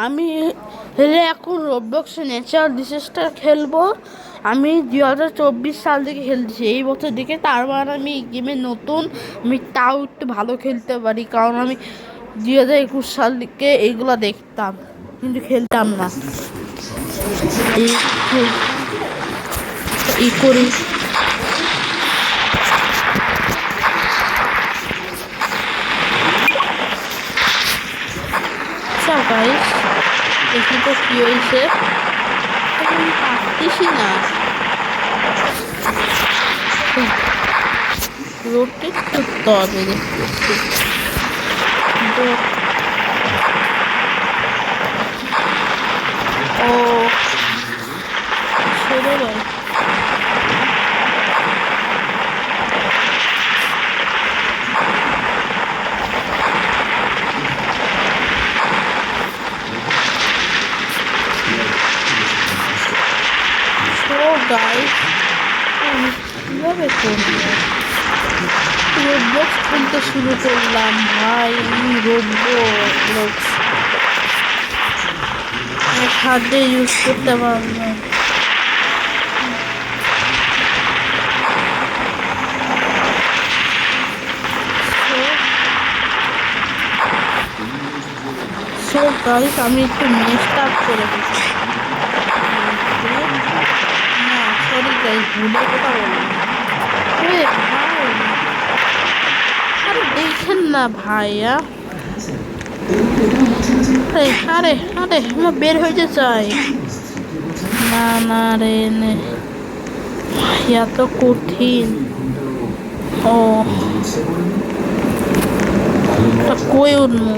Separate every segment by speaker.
Speaker 1: আমি এখন রোবলক্সে nature disaster খেলবো। আমি 2024 সাল থেকে খেলছি, এই বছর দিকে। তার মানে আমি এই গেমে নতুন, আমি তাও একটু ভালো খেলতে পারি, কারণ আমি 2021 সাল থেকে এইগুলো দেখতাম কিন্তু খেলতাম না। এই করি গাইস, দেখি তো কি হয়েছে। আমি পারতেছি না, রোটেট করতে হবে দেখতেছি। ও ছেড়ে ভাই, গাইস আমি কীভাবে করবো? রোবলক্স খেলতে শুরু করলাম ভাই, আমি রোবলক্স এক হাতে ইউজ করতে পারলাম। সো গাইস আমি একটু স্টার্ট করে দিচ্ছি। না সরি গাইস, ভুলে কথা বললাম। আরে দেখেন না ভাইয়া, আরে আরে আমার বের হইতে চাই না। না রে নে, এত কঠিন। ও কই উঠবো?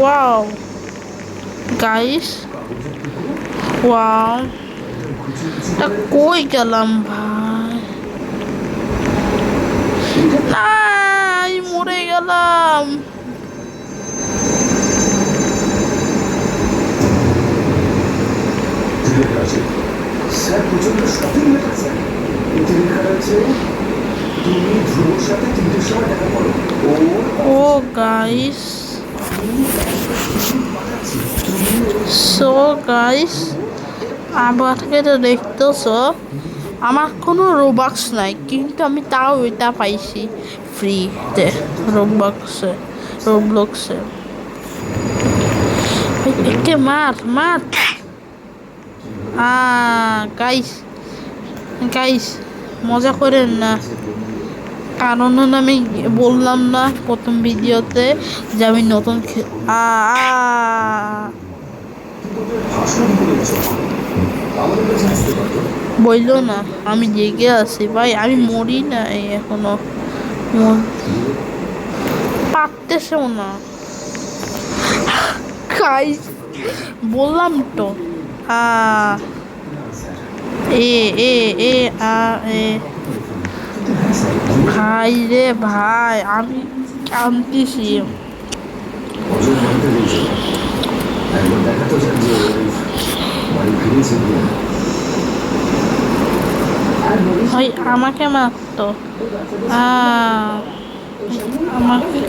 Speaker 1: ওয়াও গাইস, ওয়াও, তা কই গেলাম ভাই? নাই, মরে গেলাম। ও গাইস, সো গাইস আমাকে তো দেখতেছো, আমার কোনো রোবক্স নাই, কিন্তু আমি তাও এটা পাইছি ফ্রিতে রোবলক্সে। একে মার মার। গাইস গাইস মজা করেন না, কারণ আমি বললাম না প্রথম ভিডিওতে যে আমি নতুন বললো না আমি জেগে আছি ভাই, আমি মরি নাই এখনো, পারতেছেও না। গাইস বললাম তো, এ এ এ এ ভাই রে ভাই, আমি কাঁদতেছি। ভাই আমাকে মারতো, আমাকে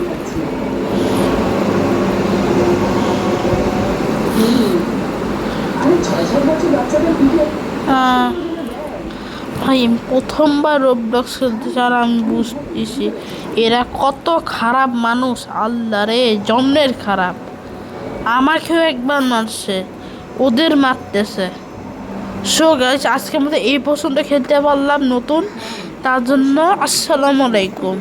Speaker 1: ভাই প্রথমবার রোবলক্স খেলতেছে, আর আমি বুঝতেছি এরা কত খারাপ মানুষ। আল্লাহ রে, জন্মের খারাপ। আমাকেও একবার মারছে, ওদের মারতেছে। সো গাইস আজকের মতো এই পর্যন্ত খেলতে পারলাম নতুন, তার জন্য আসসালামু আলাইকুম।